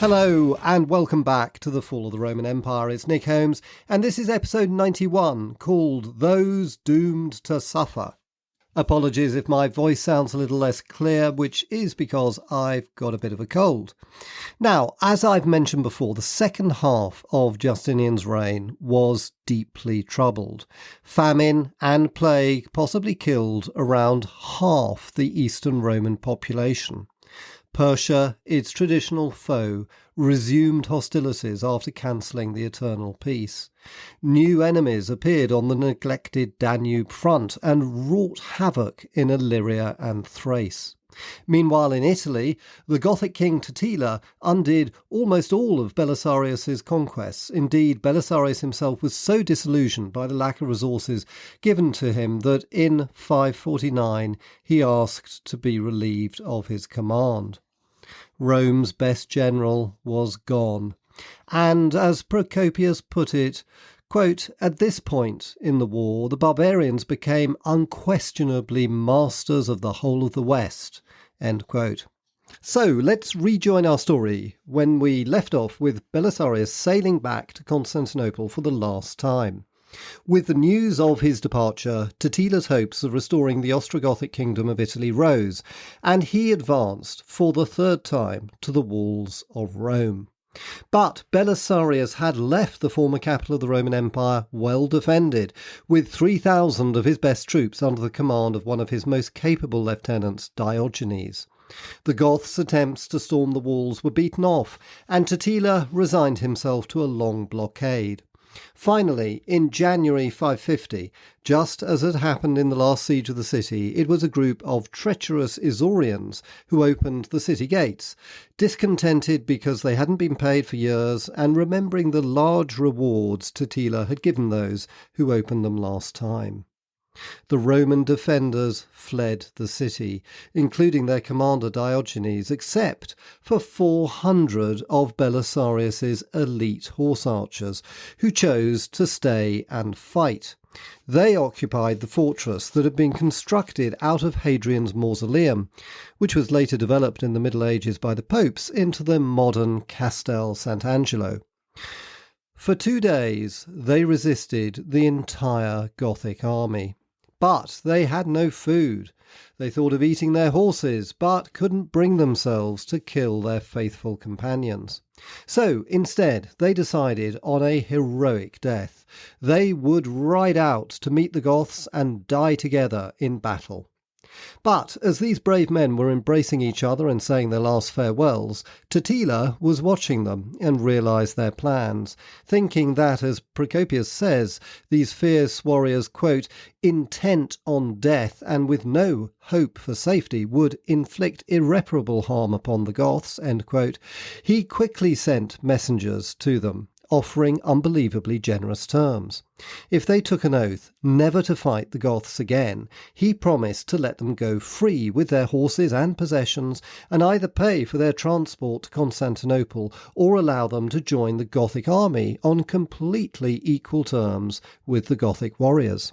Hello and welcome back to The Fall of the Roman Empire. It's Nick Holmes and this is episode 91 called Those Doomed to Suffer. Apologies if my voice sounds a little less clear, which is because I've got a bit of a cold. Now, as I've mentioned before, the second half of Justinian's reign was deeply troubled. Famine and plague possibly killed around half the Eastern Roman population. Persia, its traditional foe, resumed hostilities after cancelling the eternal peace. New enemies appeared on the neglected Danube front and wrought havoc in Illyria and Thrace. Meanwhile in Italy, the Gothic king Totila undid almost all of Belisarius's conquests. Indeed, Belisarius himself was so disillusioned by the lack of resources given to him that in 549 he asked to be relieved of his command. Rome's best general was gone, and as Procopius put it, quote, "At this point in the war, the barbarians became unquestionably masters of the whole of the West." End quote. So let's rejoin our story when we left off with Belisarius sailing back to Constantinople for the last time. With the news of his departure, Totila's hopes of restoring the Ostrogothic kingdom of Italy rose, and he advanced for the third time to the walls of Rome. But Belisarius had left the former capital of the Roman Empire well defended, with 3,000 of his best troops under the command of one of his most capable lieutenants, Diogenes. The Goths' attempts to storm the walls were beaten off, and Totila resigned himself to a long blockade. Finally, in January 550, just as had happened in the last siege of the city, it was a group of treacherous Isaurians who opened the city gates, discontented because they hadn't been paid for years and remembering the large rewards Totila had given those who opened them last time. The Roman defenders fled the city, including their commander Diogenes, except for 400 of Belisarius's elite horse archers, who chose to stay and fight. They occupied the fortress that had been constructed out of Hadrian's mausoleum, which was later developed in the Middle Ages by the popes into the modern Castel Sant'Angelo. For 2 days they resisted the entire Gothic army. But they had no food. They thought of eating their horses, but couldn't bring themselves to kill their faithful companions. So instead, they decided on a heroic death. They would ride out to meet the Goths and die together in battle. But as these brave men were embracing each other and saying their last farewells, Totila was watching them and realised their plans, thinking that, as Procopius says, these fierce warriors, quote, "intent on death and with no hope for safety, would inflict irreparable harm upon the Goths," end quote. He quickly sent messengers to them, offering unbelievably generous terms. If they took an oath never to fight the Goths again, he promised to let them go free with their horses and possessions, and either pay for their transport to Constantinople or allow them to join the Gothic army on completely equal terms with the Gothic warriors.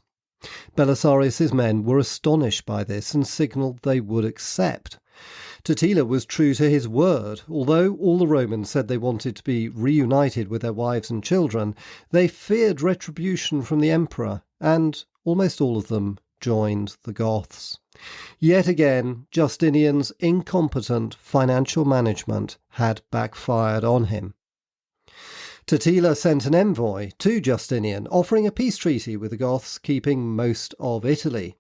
Belisarius's men were astonished by this and signalled they would accept. Totila was true to his word. Although all the Romans said they wanted to be reunited with their wives and children, they feared retribution from the emperor, and almost all of them joined the Goths. Yet again, Justinian's incompetent financial management had backfired on him. Totila sent an envoy to Justinian, offering a peace treaty with the Goths, keeping most of Italy.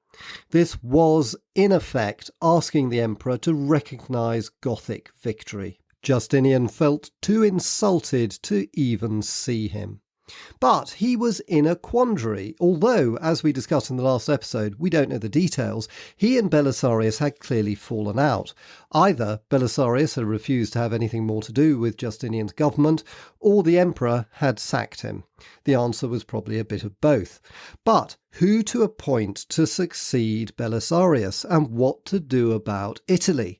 This was, in effect, asking the emperor to recognise Gothic victory. Justinian felt too insulted to even see him. But he was in a quandary, although, as we discussed in the last episode, we don't know the details. He and Belisarius had clearly fallen out. Either Belisarius had refused to have anything more to do with Justinian's government, or the emperor had sacked him. The answer was probably a bit of both. But who to appoint to succeed Belisarius, and what to do about Italy?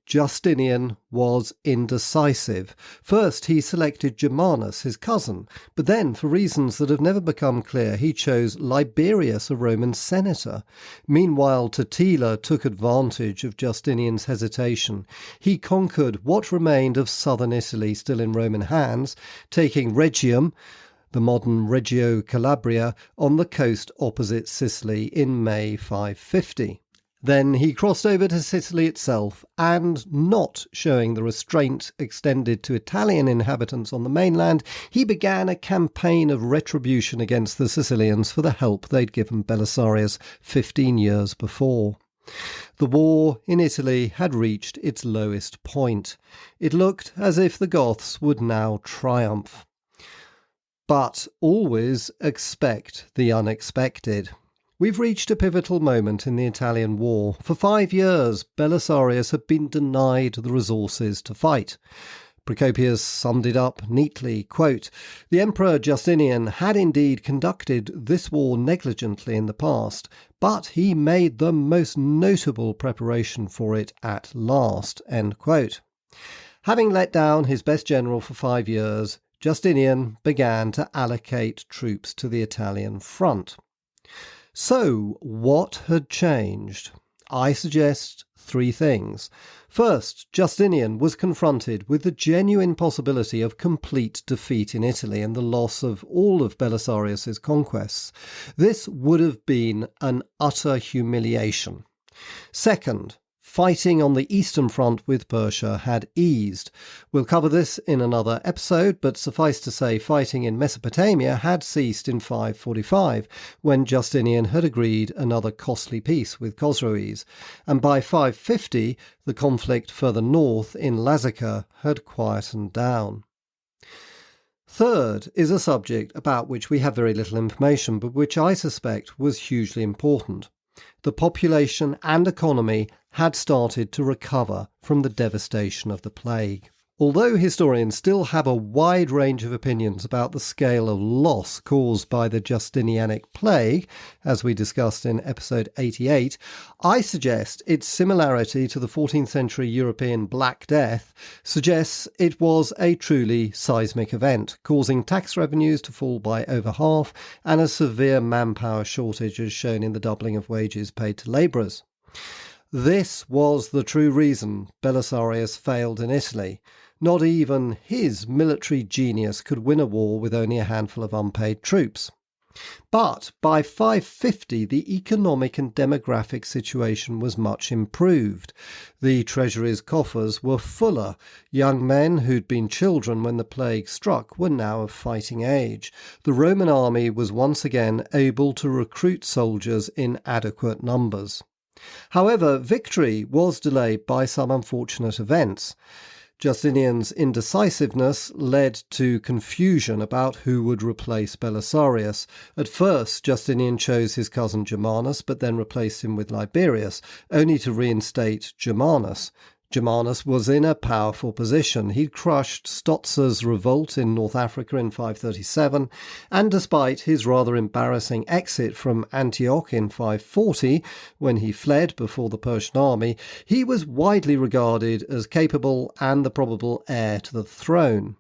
Justinian was indecisive. First, he selected Germanus, his cousin, but then, for reasons that have never become clear, he chose Liberius, a Roman senator. Meanwhile, Totila took advantage of Justinian's hesitation. He conquered what remained of southern Italy still in Roman hands, taking Rhegium, the modern Reggio Calabria, on the coast opposite Sicily in May 550. Then he crossed over to Sicily itself, and not showing the restraint extended to Italian inhabitants on the mainland, he began a campaign of retribution against the Sicilians for the help they'd given Belisarius 15 years before. The war in Italy had reached its lowest point. It looked as if the Goths would now triumph. But always expect the unexpected. We've reached a pivotal moment in the Italian war. For 5 years, Belisarius had been denied the resources to fight. Procopius summed it up neatly, quote, "The Emperor Justinian had indeed conducted this war negligently in the past, but he made the most notable preparation for it at last." End quote. Having let down his best general for 5 years, Justinian began to allocate troops to the Italian front. So, what had changed? I suggest 3 things. First, Justinian was confronted with the genuine possibility of complete defeat in Italy and the loss of all of Belisarius's conquests. This would have been an utter humiliation. Second, fighting on the Eastern Front with Persia had eased. We'll cover this in another episode, but suffice to say fighting in Mesopotamia had ceased in 545, when Justinian had agreed another costly peace with Khosroes, and by 550 the conflict further north in Lazica had quietened down. Third is a subject about which we have very little information, but which I suspect was hugely important. The population and economy had started to recover from the devastation of the plague. Although historians still have a wide range of opinions about the scale of loss caused by the Justinianic Plague, as we discussed in episode 88, I suggest its similarity to the 14th century European Black Death suggests it was a truly seismic event, causing tax revenues to fall by over half and a severe manpower shortage as shown in the doubling of wages paid to labourers. This was the true reason Belisarius failed in Italy. Not even his military genius could win a war with only a handful of unpaid troops. But by 550 the economic and demographic situation was much improved. The treasury's coffers were fuller. Young men who'd been children when the plague struck were now of fighting age. The Roman army was once again able to recruit soldiers in adequate numbers. However, victory was delayed by some unfortunate events. Justinian's indecisiveness led to confusion about who would replace Belisarius. At first, Justinian chose his cousin Germanus, but then replaced him with Liberius, only to reinstate Germanus. Germanus was in a powerful position. He'd crushed Stotza's revolt in North Africa in 537, and despite his rather embarrassing exit from Antioch in 540, when he fled before the Persian army, he was widely regarded as capable and the probable heir to the throne.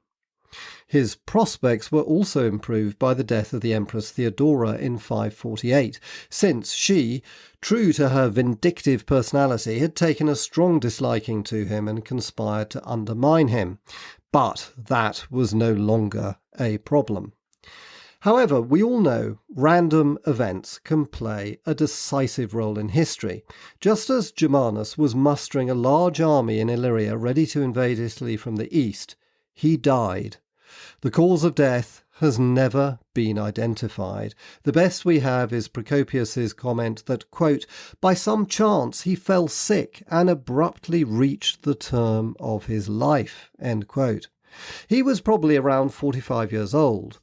His prospects were also improved by the death of the Empress Theodora in 548, since she, true to her vindictive personality, had taken a strong disliking to him and conspired to undermine him. But that was no longer a problem. However, we all know random events can play a decisive role in history. Just as Germanus was mustering a large army in Illyria ready to invade Italy from the east, he died. The cause of death has never been identified. The best we have is Procopius's comment that, quote, "By some chance he fell sick and abruptly reached the term of his life," end quote. He was probably around 45 years old.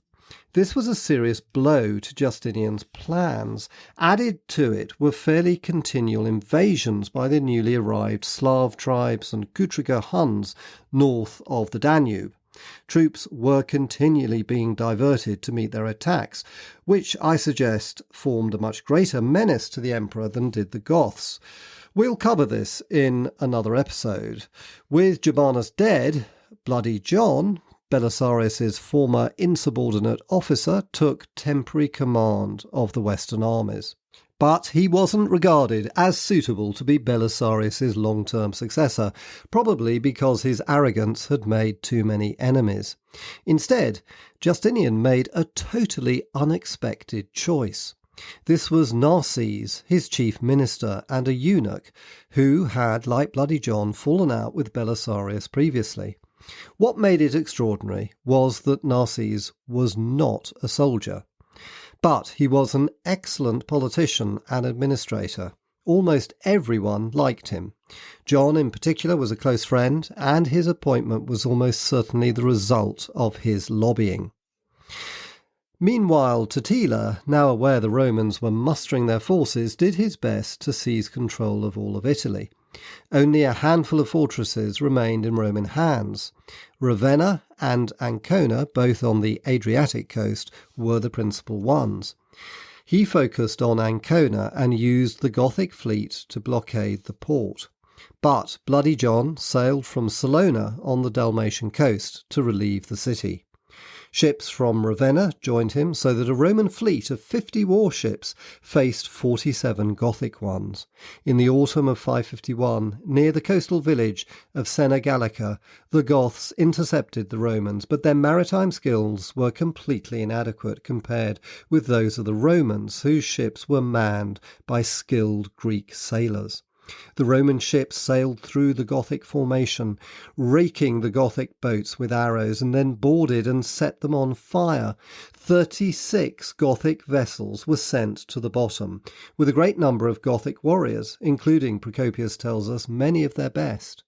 This was a serious blow to Justinian's plans. Added to it were fairly continual invasions by the newly arrived Slav tribes and Kutriga Huns north of the Danube. Troops were continually being diverted to meet their attacks, which I suggest formed a much greater menace to the emperor than did the Goths. We'll cover this in another episode. With Germanus dead, Bloody John, Belisarius's former insubordinate officer, took temporary command of the Western armies. But he wasn't regarded as suitable to be Belisarius's long-term successor, probably because his arrogance had made too many enemies. Instead, Justinian made a totally unexpected choice. This was Narses, his chief minister and a eunuch, who had, like Bloody John, fallen out with Belisarius previously. What made it extraordinary was that Narses was not a soldier. But he was an excellent politician and administrator. Almost everyone liked him. John in particular was a close friend, and his appointment was almost certainly the result of his lobbying. Meanwhile, Totila, now aware the Romans were mustering their forces, did his best to seize control of all of Italy. Only a handful of fortresses remained in Roman hands. Ravenna and Ancona, both on the Adriatic coast, were the principal ones. He focused on Ancona and used the Gothic fleet to blockade the port. But Bloody John sailed from Salona on the Dalmatian coast to relieve the city. Ships from Ravenna joined him, so that a Roman fleet of 50 warships faced 47 Gothic ones. In the autumn of 551, near the coastal village of Sena Gallica, the Goths intercepted the Romans, but their maritime skills were completely inadequate compared with those of the Romans, whose ships were manned by skilled Greek sailors. The Roman ships sailed through the Gothic formation, raking the Gothic boats with arrows, and then boarded and set them on fire. 36 Gothic vessels were sent to the bottom, with a great number of Gothic warriors, including, Procopius tells us, many of their best.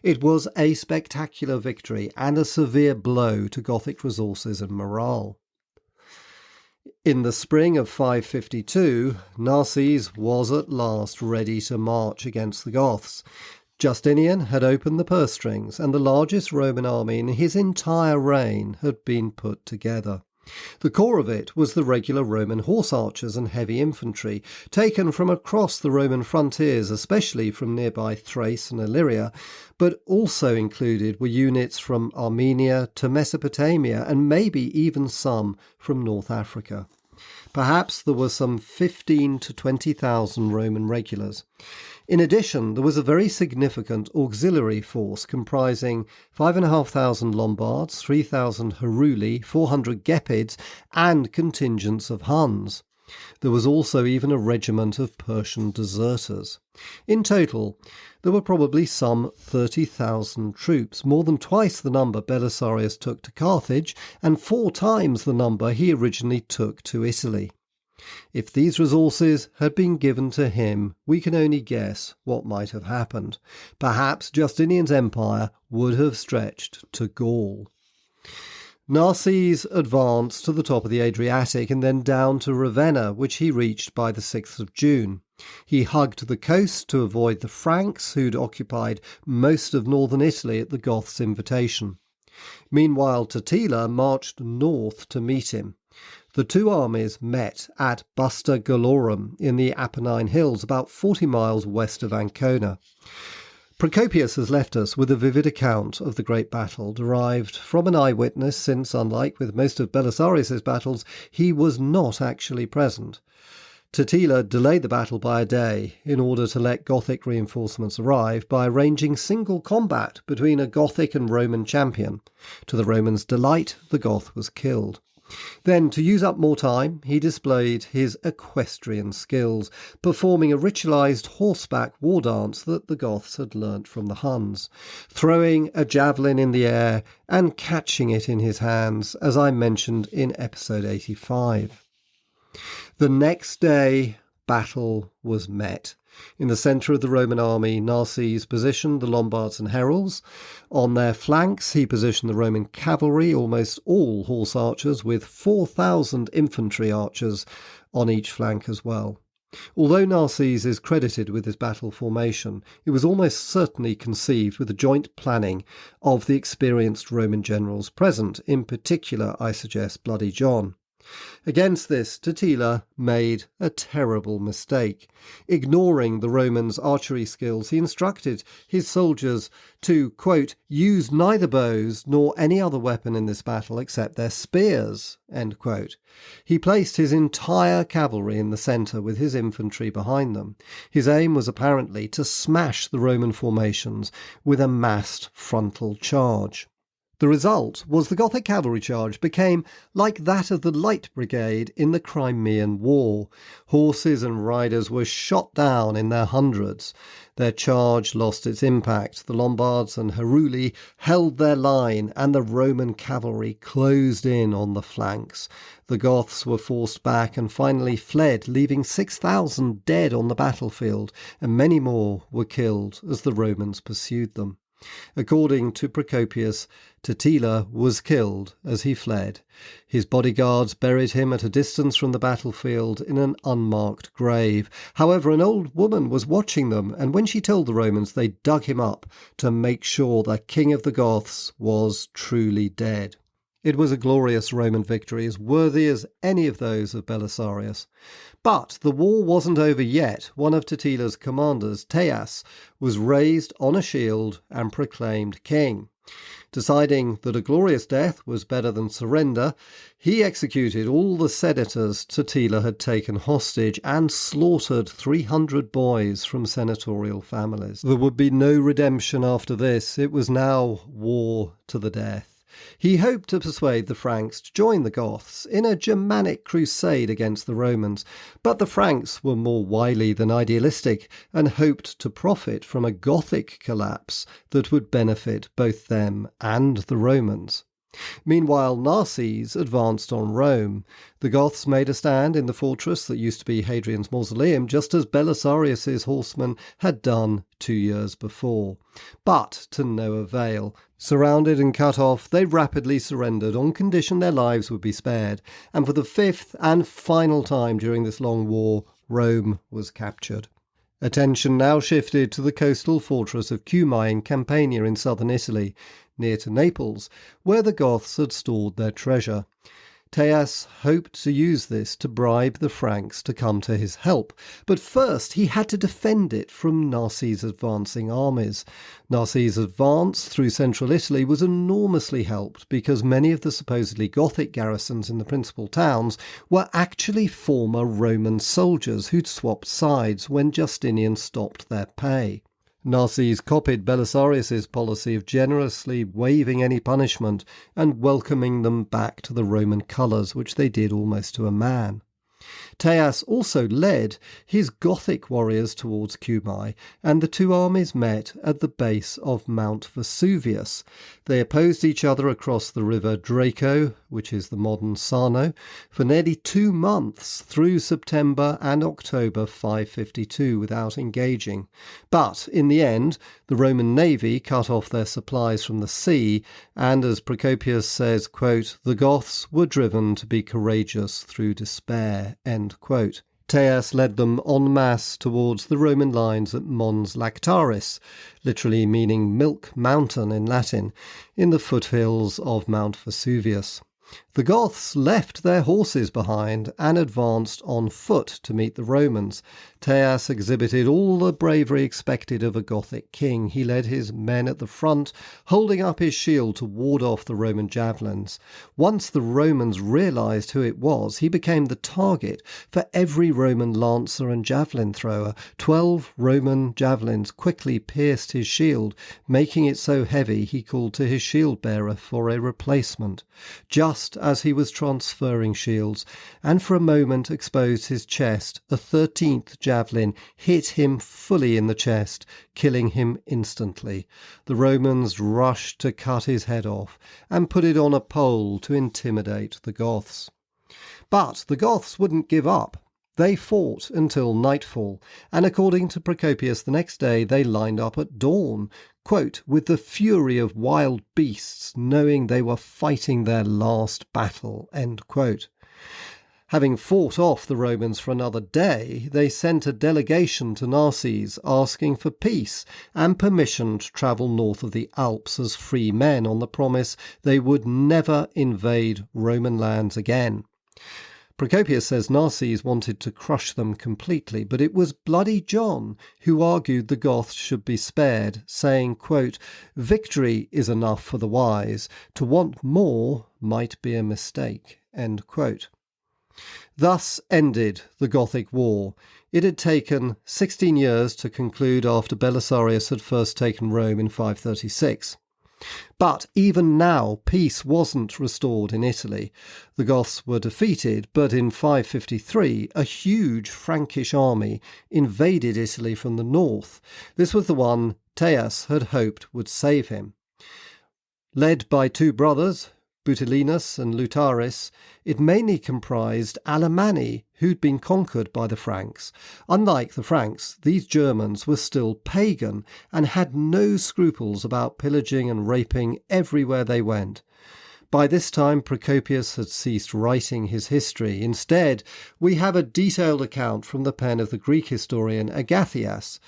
It was a spectacular victory and a severe blow to Gothic resources and morale. In the spring of 552, Narses was at last ready to march against the Goths. Justinian had opened the purse strings, and the largest Roman army in his entire reign had been put together. The core of it was the regular Roman horse archers and heavy infantry, taken from across the Roman frontiers, especially from nearby Thrace and Illyria, but also included were units from Armenia to Mesopotamia, and maybe even some from North Africa. Perhaps there were some 15 to 20,000 Roman regulars. In addition, there was a very significant auxiliary force comprising 5,500 Lombards, 3,000 Heruli, 400 Gepids, and contingents of Huns. There was also even a regiment of Persian deserters. In total, there were probably some 30,000 troops, more than twice the number Belisarius took to Carthage, and 4 times the number he originally took to Italy. If these resources had been given to him, we can only guess what might have happened. Perhaps Justinian's empire would have stretched to Gaul. Narses advanced to the top of the Adriatic and then down to Ravenna, which he reached by the 6th of June. He hugged the coast to avoid the Franks, who'd occupied most of northern Italy at the Goths' invitation. Meanwhile, Totila marched north to meet him. The two armies met at Busta Gallorum in the Apennine Hills, about 40 miles west of Ancona. Procopius has left us with a vivid account of the great battle, derived from an eyewitness, since, unlike with most of Belisarius's battles, he was not actually present. Totila delayed the battle by a day in order to let Gothic reinforcements arrive by arranging single combat between a Gothic and Roman champion. To the Romans' delight, the Goth was killed. Then, to use up more time, he displayed his equestrian skills, performing a ritualised horseback war dance that the Goths had learnt from the Huns, throwing a javelin in the air and catching it in his hands, as I mentioned in episode 85. The next day, battle was met. In the centre of the Roman army, Narses positioned the Lombards and Herulds. On their flanks, he positioned the Roman cavalry, almost all horse archers, with 4,000 infantry archers on each flank as well. Although Narses is credited with his battle formation, it was almost certainly conceived with the joint planning of the experienced Roman generals present, in particular, I suggest, Bloody John. Against this, Totila made a terrible mistake. Ignoring the Romans' archery skills, he instructed his soldiers to, quote, use neither bows nor any other weapon in this battle except their spears, end quote. He placed his entire cavalry in the centre with his infantry behind them. His aim was apparently to smash the Roman formations with a massed frontal charge. The result was the Gothic cavalry charge became like that of the Light Brigade in the Crimean War. Horses and riders were shot down in their hundreds. Their charge lost its impact. The Lombards and Heruli held their line, and the Roman cavalry closed in on the flanks. The Goths were forced back and finally fled, leaving 6,000 dead on the battlefield, and many more were killed as the Romans pursued them. According to Procopius, Totila was killed as he fled. His bodyguards buried him at a distance from the battlefield in an unmarked grave. However, an old woman was watching them, and when she told the Romans, they dug him up to make sure the king of the Goths was truly dead. It was a glorious Roman victory, as worthy as any of those of Belisarius. But the war wasn't over yet. One of Totila's commanders, Teias, was raised on a shield and proclaimed king. Deciding that a glorious death was better than surrender, he executed all the senators Totila had taken hostage and slaughtered 300 boys from senatorial families. There would be no redemption after this. It was now war to the death. He hoped to persuade the Franks to join the Goths in a Germanic crusade against the Romans, but the Franks were more wily than idealistic and hoped to profit from a Gothic collapse that would benefit both them and the Romans. Meanwhile, Narses advanced on Rome. The Goths made a stand in the fortress that used to be Hadrian's mausoleum, just as Belisarius's horsemen had done 2 years before. But to no avail. Surrounded and cut off, they rapidly surrendered on condition their lives would be spared, and for the fifth and final time during this long war, Rome was captured. Attention now shifted to the coastal fortress of Cumae in Campania in southern Italy, near to Naples, where the Goths had stored their treasure. Teias hoped to use this to bribe the Franks to come to his help, but first he had to defend it from Narses' advancing armies. Narses' advance through central Italy was enormously helped because many of the supposedly Gothic garrisons in the principal towns were actually former Roman soldiers who'd swapped sides when Justinian stopped their pay. Narses copied Belisarius's policy of generously waiving any punishment and welcoming them back to the Roman colours, which they did almost to a man. Teias also led his Gothic warriors towards Cumae, and the two armies met at the base of Mount Vesuvius. They opposed each other across the river Draco, which is the modern Sarno, for nearly 2 months through September and October 552 without engaging. But in the end, the Roman navy cut off their supplies from the sea, and as Procopius says, quote, the Goths were driven to be courageous through despair, end quote. Teias led them en masse towards the Roman lines at Mons Lactaris, literally meaning Milk Mountain in Latin, in the foothills of Mount Vesuvius. The Goths left their horses behind and advanced on foot to meet the Romans. Teias exhibited all the bravery expected of a Gothic king. He led his men at the front, holding up his shield to ward off the Roman javelins. Once the Romans realised who it was, he became the target for every Roman lancer and javelin thrower. 12 Roman javelins quickly pierced his shield, making it so heavy he called to his shield-bearer for a replacement. Just as he was transferring shields, and for a moment exposed his chest, a 13th javelin hit him fully in the chest, killing him instantly. The Romans rushed to cut his head off and put it on a pole to intimidate the Goths. But the Goths wouldn't give up. They fought until nightfall, and according to Procopius the next day they lined up at dawn, quote, with the fury of wild beasts, knowing they were fighting their last battle, end quote. Having fought off the Romans for another day, they sent a delegation to Narses asking for peace and permission to travel north of the Alps as free men on the promise they would never invade Roman lands again. Procopius says Narses wanted to crush them completely, but it was Bloody John who argued the Goths should be spared, saying, quote, "Victory is enough for the wise. To want more might be a mistake." End quote. Thus ended the Gothic War. It had taken 16 years to conclude after Belisarius had first taken Rome in 536. But even now, peace wasn't restored in Italy. The Goths were defeated, but in 553, a huge Frankish army invaded Italy from the north. This was the one Teias had hoped would save him. Led by two brothers, Butilinus and Lutaris, it mainly comprised Alemanni, who'd been conquered by the Franks. Unlike the Franks, these Germans were still pagan and had no scruples about pillaging and raping everywhere they went. By this time, Procopius had ceased writing his history. Instead, we have a detailed account from the pen of the Greek historian Agathias.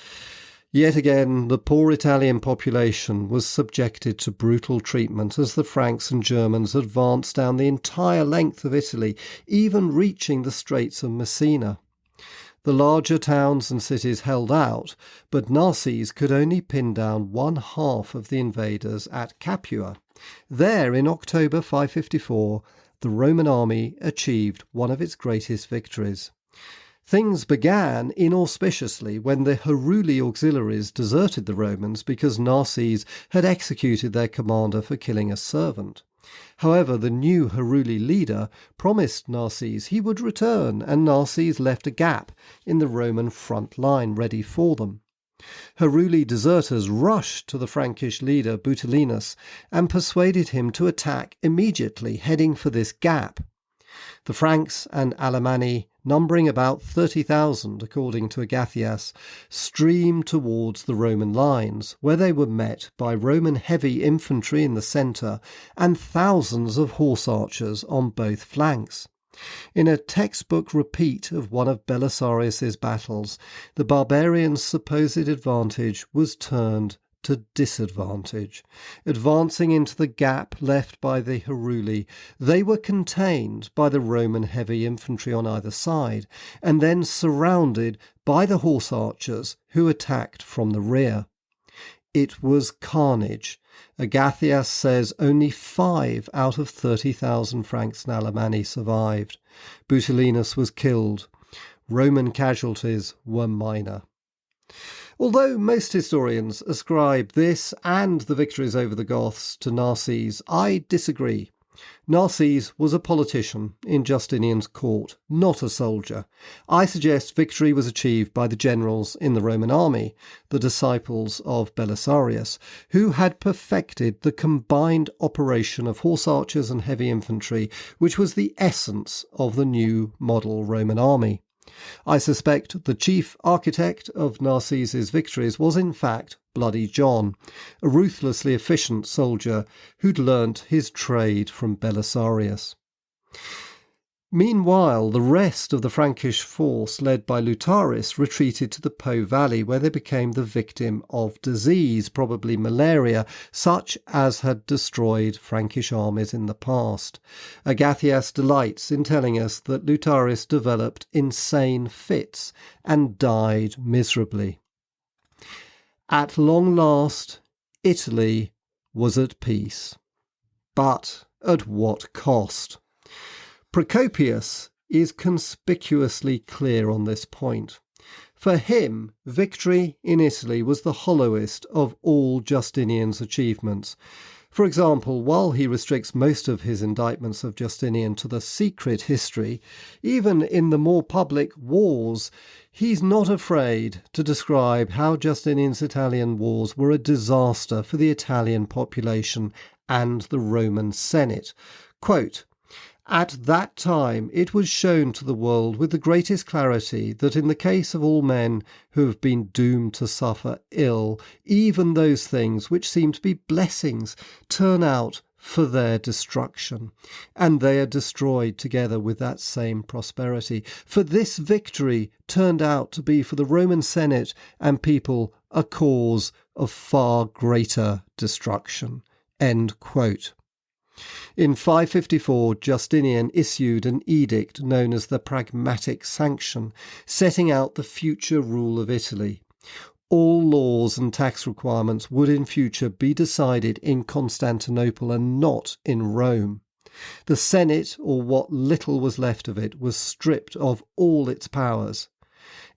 Yet again, the poor Italian population was subjected to brutal treatment as the Franks and Germans advanced down the entire length of Italy, even reaching the Straits of Messina. The larger towns and cities held out, but Narses could only pin down one half of the invaders at Capua. There, in October 554, the Roman army achieved one of its greatest victories. Things began inauspiciously when the Heruli auxiliaries deserted the Romans because Narses had executed their commander for killing a servant. However, the new Heruli leader promised Narses he would return, and Narses left a gap in the Roman front line ready for them. Heruli deserters rushed to the Frankish leader Butilinus and persuaded him to attack immediately, heading for this gap. The Franks and Alemanni, numbering about 30,000 according to Agathias, streamed towards the Roman lines, where they were met by Roman heavy infantry in the centre and thousands of horse archers on both flanks. In a textbook repeat of one of Belisarius's battles, the barbarians' supposed advantage was turned to disadvantage. Advancing into the gap left by the Heruli, they were contained by the Roman heavy infantry on either side, and then surrounded by the horse archers who attacked from the rear. It was carnage. Agathias says only 5 out of 30,000 Franks and Alemanni survived. Butilinus was killed. Roman casualties were minor. Although most historians ascribe this and the victories over the Goths to Narses, I disagree. Narses was a politician in Justinian's court, not a soldier. I suggest victory was achieved by the generals in the Roman army, the disciples of Belisarius, who had perfected the combined operation of horse archers and heavy infantry, which was the essence of the new model Roman army. I suspect the chief architect of Narses's victories was in fact Bloody John, a ruthlessly efficient soldier who'd learnt his trade from Belisarius. Meanwhile, the rest of the Frankish force led by Lutaris retreated to the Po Valley, where they became the victim of disease, probably malaria, such as had destroyed Frankish armies in the past. Agathias delights in telling us that Lutaris developed insane fits and died miserably. At long last, Italy was at peace. But at what cost? Procopius is conspicuously clear on this point. For him, victory in Italy was the hollowest of all Justinian's achievements. For example, while he restricts most of his indictments of Justinian to the secret history, even in the more public wars, he's not afraid to describe how Justinian's Italian wars were a disaster for the Italian population and the Roman Senate. Quote, "At that time it was shown to the world with the greatest clarity that in the case of all men who have been doomed to suffer ill, even those things which seem to be blessings turn out for their destruction, and they are destroyed together with that same prosperity. For this victory turned out to be for the Roman Senate and people a cause of far greater destruction." End quote. In 554, Justinian issued an edict known as the Pragmatic Sanction, setting out the future rule of Italy. All laws and tax requirements would in future be decided in Constantinople and not in Rome. The Senate, or what little was left of it, was stripped of all its powers.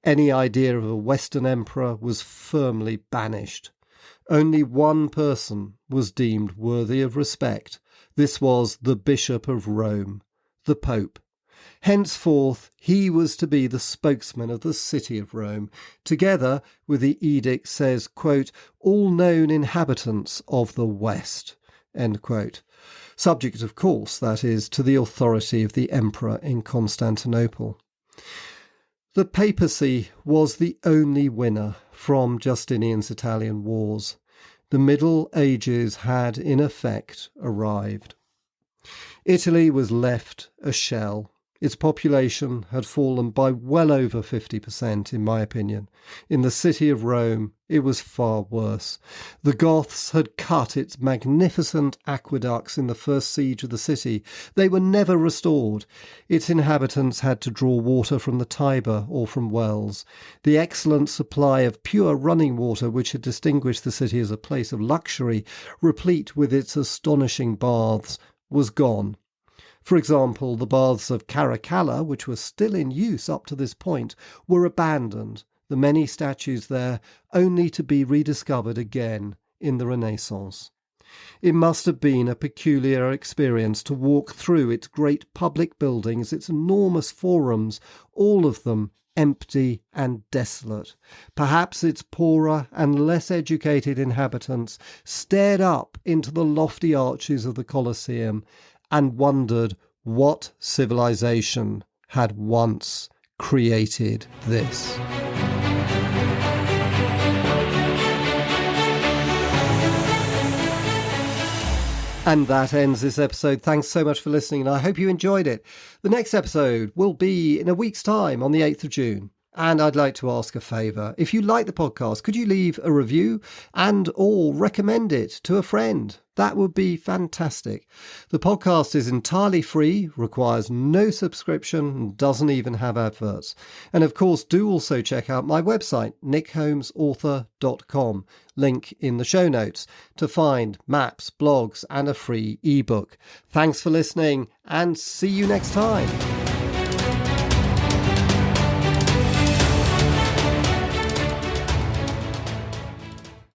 Any idea of a Western emperor was firmly banished. Only one person was deemed worthy of respect. This was the Bishop of Rome, the Pope. Henceforth, he was to be the spokesman of the city of Rome. Together with the edict says, quote, all known inhabitants of the West, end quote. Subject, of course, that is, to the authority of the emperor in Constantinople. The papacy was the only winner from Justinian's Italian wars. The Middle Ages had, in effect, arrived. Italy was left a shell. Its population had fallen by well over 50%, in my opinion. In the city of Rome, it was far worse. The Goths had cut its magnificent aqueducts in the first siege of the city. They were never restored. Its inhabitants had to draw water from the Tiber or from wells. The excellent supply of pure running water which had distinguished the city as a place of luxury, replete with its astonishing baths, was gone. For example, the baths of Caracalla, which were still in use up to this point, were abandoned, the many statues there only to be rediscovered again in the Renaissance. It must have been a peculiar experience to walk through its great public buildings, its enormous forums, all of them empty and desolate. Perhaps its poorer and less educated inhabitants stared up into the lofty arches of the Colosseum and wondered what civilization had once created this. And that ends this episode. Thanks so much for listening, and I hope you enjoyed it. The next episode will be in a week's time on the 8th of June. And I'd like to ask a favour. If you like the podcast, could you leave a review and or recommend it to a friend? That would be fantastic. The podcast is entirely free, requires no subscription, and doesn't even have adverts. And of course, do also check out my website, nickholmesauthor.com, link in the show notes, to find maps, blogs, and a free ebook. Thanks for listening, and see you next time.